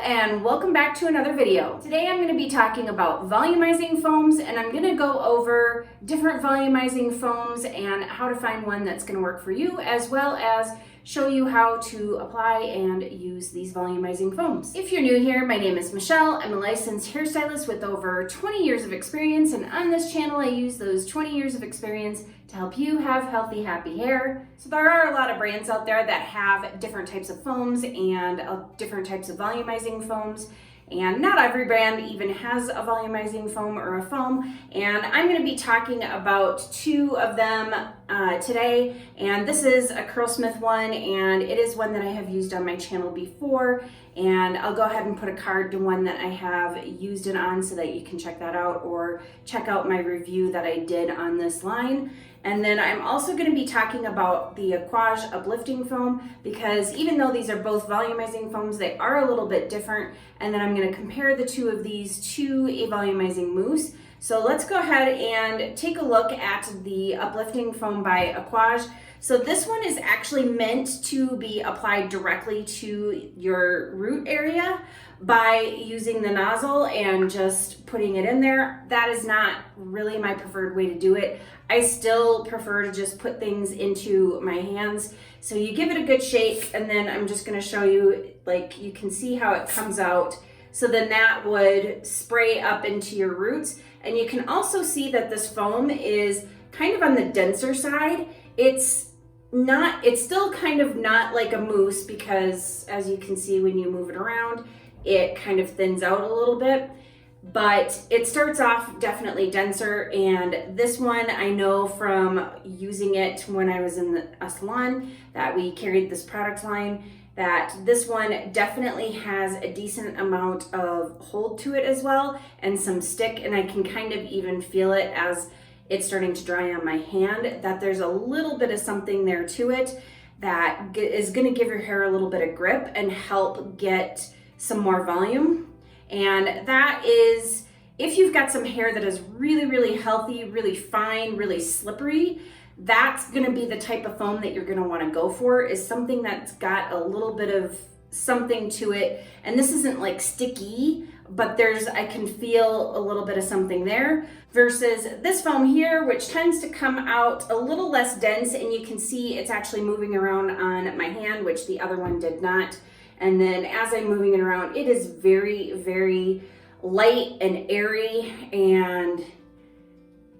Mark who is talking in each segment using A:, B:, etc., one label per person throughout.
A: and welcome back to another video. Today I'm going to be talking about volumizing foams, and I'm going to go over different volumizing foams and how to find one that's going to work for you, as well as show you how to apply and use these volumizing foams. If you're new here, my name is Michelle. I'm a licensed hairstylist with over 20 years of experience, and on this channel I use those 20 years of experience to help you have healthy, happy hair. So there are a lot of brands out there that have different types of foams and different types of volumizing foams. And not every brand even has a volumizing foam or a foam. And I'm going to be talking about two of them today. And this is a Curlsmith one, and it is one that I have used on my channel before. And I'll go ahead and put a card to one that I have used it on so that you can check that out, or check out my review that I did on this line. And then I'm also going to be talking about the Aquage uplifting foam, because even though these are both volumizing foams, they are a little bit different. And then I'm going to compare the two of these to a volumizing mousse. So let's go ahead and take a look at the uplifting foam by Aquage. So this one is actually meant to be applied directly to your root area by using the nozzle and just putting it in there. That is not really my preferred way to do it. I still prefer to just put things into my hands. So you give it a good shake, and then I'm just going to show you, like, you can see how it comes out. So then that would spray up into your roots. And you can also see that this foam is kind of on the denser side. It's still kind of not like a mousse, because as you can see when you move it around, it kind of thins out a little bit. But it starts off definitely denser, and this one I know from using it when I was in a salon that we carried this product line, that this one definitely has a decent amount of hold to it as well, and some stick, and I can kind of even feel it as it's starting to dry on my hand, that there's a little bit of something there to it that is going to give your hair a little bit of grip and help get some more volume. And that is, if you've got some hair that is really, really healthy, really fine, really slippery, that's going to be the type of foam that you're going to want to go for, is something that's got a little bit of something to it. And this isn't like sticky, but I can feel a little bit of something there, versus this foam here, which tends to come out a little less dense, and you can see it's actually moving around on my hand, which the other one did not. And then as I'm moving it around, it is very, very light and airy, and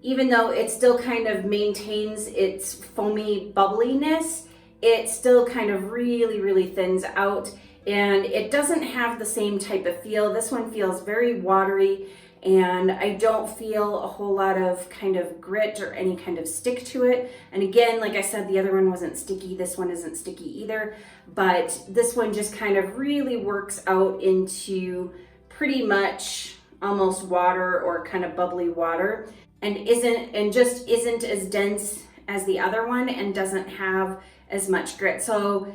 A: even though it still kind of maintains its foamy bubbliness, it still kind of really, really thins out, and it doesn't have the same type of feel. This one feels very watery, and I don't feel a whole lot of kind of grit or any kind of stick to it. And again, like I said, the other one wasn't sticky. This one isn't sticky either, but this one just kind of really works out into pretty much almost water, or kind of bubbly water, and just isn't as dense as the other one, and doesn't have as much grit. So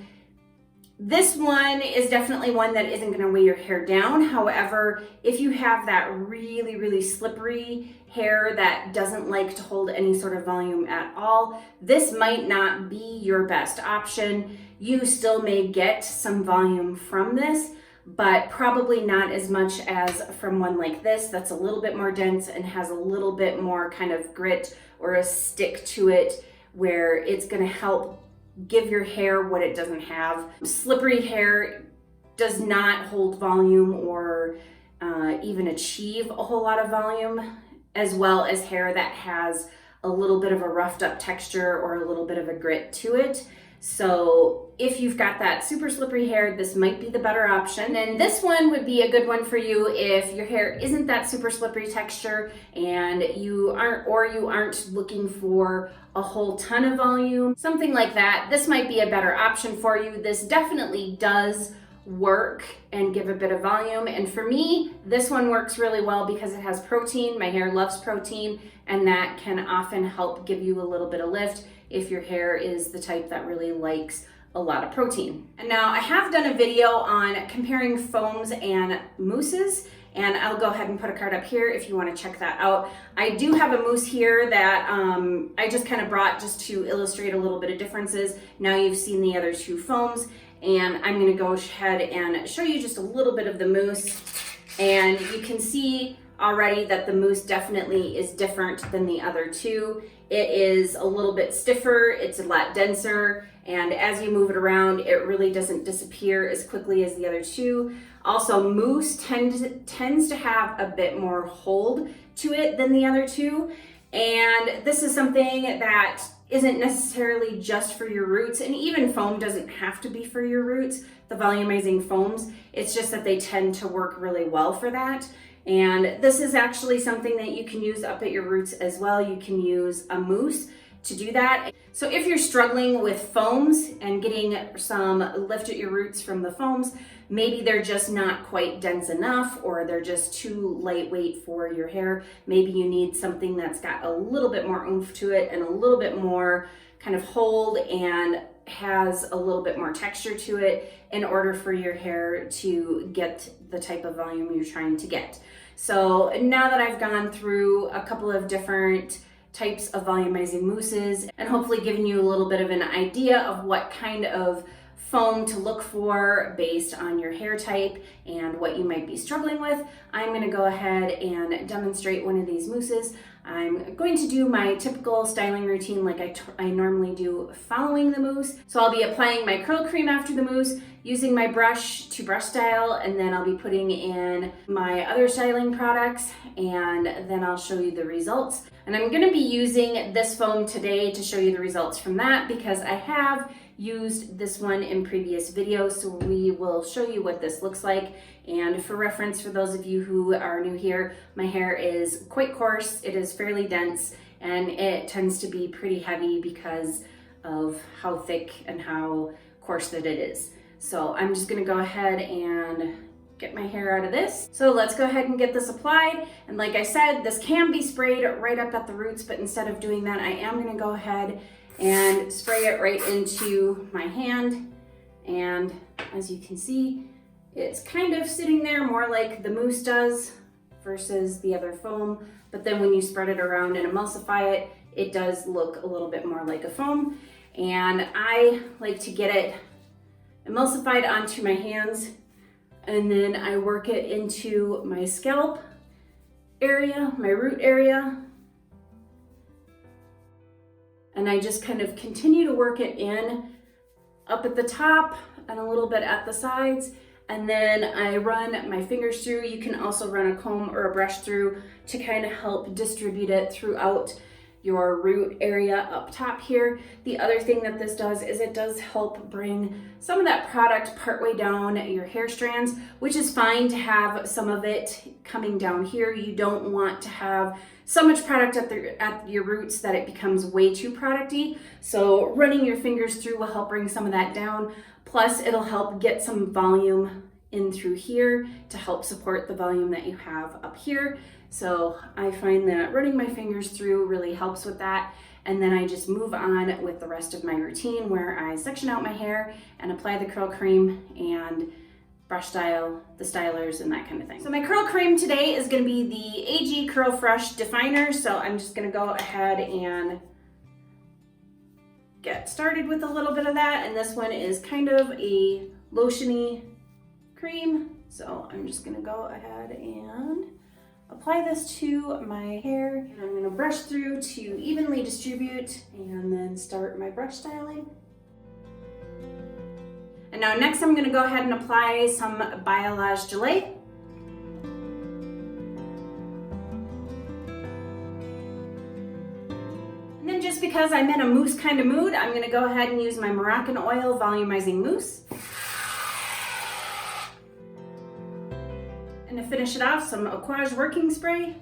A: this one is definitely one that isn't going to weigh your hair down. However, if you have that really, really slippery hair that doesn't like to hold any sort of volume at all, this might not be your best option. You still may get some volume from this, but probably not as much as from one like this that's a little bit more dense and has a little bit more kind of grit or a stick to it, where it's going to help give your hair what it doesn't have. Slippery hair does not hold volume or even achieve a whole lot of volume, as well as hair that has a little bit of a roughed up texture or a little bit of a grit to it. So if you've got that super slippery hair, this might be the better option. And this one would be a good one for you if your hair isn't that super slippery texture, and you aren't looking for a whole ton of volume, something like that. This might be a better option for you. This definitely does work and give a bit of volume. And for me, this one works really well because it has protein. My hair loves protein, and that can often help give you a little bit of lift if your hair is the type that really likes a lot of protein. And now I have done a video on comparing foams and mousses, and I'll go ahead and put a card up here if you want to check that out. I do have a mousse here that I just kind of brought just to illustrate a little bit of differences. Now you've seen the other two foams, and I'm gonna go ahead and show you just a little bit of the mousse. And you can see already that the mousse definitely is different than the other two. It is a little bit stiffer, it's a lot denser, and as you move it around, it really doesn't disappear as quickly as the other two. Also, mousse tends to have a bit more hold to it than the other two. And this is something that isn't necessarily just for your roots, and even foam doesn't have to be for your roots, the volumizing foams. It's just that they tend to work really well for that. And this is actually something that you can use up at your roots as well. You can use a mousse to do that. So if you're struggling with foams and getting some lift at your roots from the foams, maybe they're just not quite dense enough, or they're just too lightweight for your hair. Maybe you need something that's got a little bit more oomph to it and a little bit more kind of hold and has a little bit more texture to it in order for your hair to get the type of volume you're trying to get. So now that I've gone through a couple of different types of volumizing mousses and hopefully given you a little bit of an idea of what kind of foam to look for based on your hair type and what you might be struggling with, I'm going to go ahead and demonstrate one of these mousses. I'm going to do my typical styling routine like I normally do following the mousse. So I'll be applying my curl cream after the mousse, using my brush to brush style, and then I'll be putting in my other styling products, and then I'll show you the results. And I'm going to be using this foam today to show you the results from that because I have used this one in previous videos, so we will show you what this looks like. And for reference, for those of you who are new here, my hair is quite coarse, it is fairly dense, and it tends to be pretty heavy because of how thick and how coarse that it is. So I'm just gonna go ahead and get my hair out of this. So let's go ahead and get this applied. And like I said, this can be sprayed right up at the roots, but instead of doing that, I am gonna go ahead and spray it right into my hand. And as you can see, it's kind of sitting there more like the mousse does versus the other foam. But then when you spread it around and emulsify it, it does look a little bit more like a foam. And I like to get it emulsified onto my hands, and then I work it into my scalp area, my root area. And I just kind of continue to work it in up at the top and a little bit at the sides. And then I run my fingers through. You can also run a comb or a brush through to kind of help distribute it throughout your root area up top here. The other thing that this does is it does help bring some of that product partway down your hair strands, which is fine to have some of it coming down here. You don't want to have so much product at your roots that it becomes way too producty. So running your fingers through will help bring some of that down. Plus it'll help get some volume in through here to help support the volume that you have up here. So I find that running my fingers through really helps with that. And then I just move on with the rest of my routine where I section out my hair and apply the curl cream and brush style, the stylers, and that kind of thing. So my curl cream today is gonna be the AG Curl Fresh Definer. So I'm just gonna go ahead and get started with a little bit of that. And this one is kind of a lotiony cream. So I'm just gonna go ahead and apply this to my hair. And I'm gonna brush through to evenly distribute and then start my brush styling. And now next I'm gonna go ahead and apply some Biolage Gelée. And then just because I'm in a mousse kind of mood, I'm gonna go ahead and use my Moroccan Oil Volumizing Mousse. And to finish it off, some Aquage Working Spray.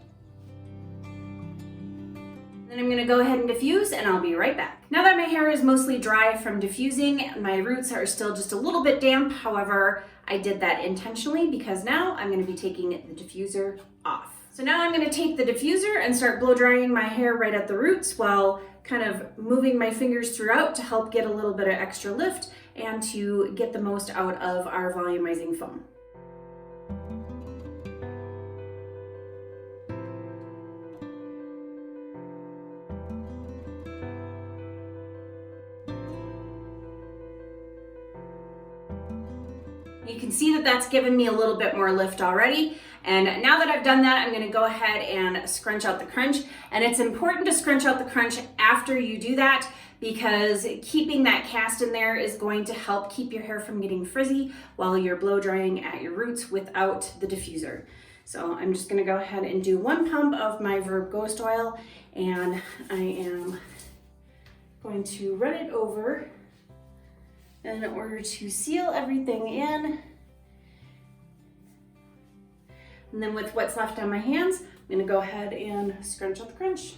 A: Then I'm gonna go ahead and diffuse, and I'll be right back. Now that my hair is mostly dry from diffusing, my roots are still just a little bit damp. However, I did that intentionally because now I'm gonna be taking the diffuser off. So now I'm gonna take the diffuser and start blow drying my hair right at the roots while kind of moving my fingers throughout to help get a little bit of extra lift and to get the most out of our volumizing foam. can see that that's given me a little bit more lift already. And now that I've done that, I'm gonna go ahead and scrunch out the crunch. And it's important to scrunch out the crunch after you do that, because keeping that cast in there is going to help keep your hair from getting frizzy while you're blow drying at your roots without the diffuser. So I'm just gonna go ahead and do 1 pump of my Verb Ghost Oil, and I am going to run it over in order to seal everything in. And then with what's left on my hands, I'm gonna go ahead and scrunch out the crunch.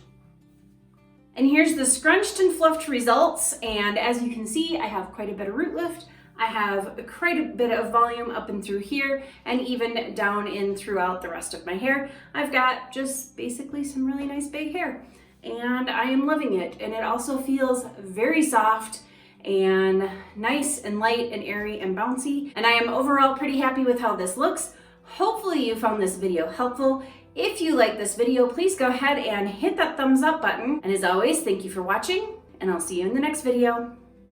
A: And here's the scrunched and fluffed results. And as you can see, I have quite a bit of root lift. I have quite a bit of volume up and through here, and even down in throughout the rest of my hair. I've got just basically some really nice big hair, and I am loving it. And it also feels very soft and nice and light and airy and bouncy. And I am overall pretty happy with how this looks. Hopefully you found this video helpful. If you like this video, please go ahead and hit that thumbs up button. And as always, thank you for watching, and I'll see you in the next video.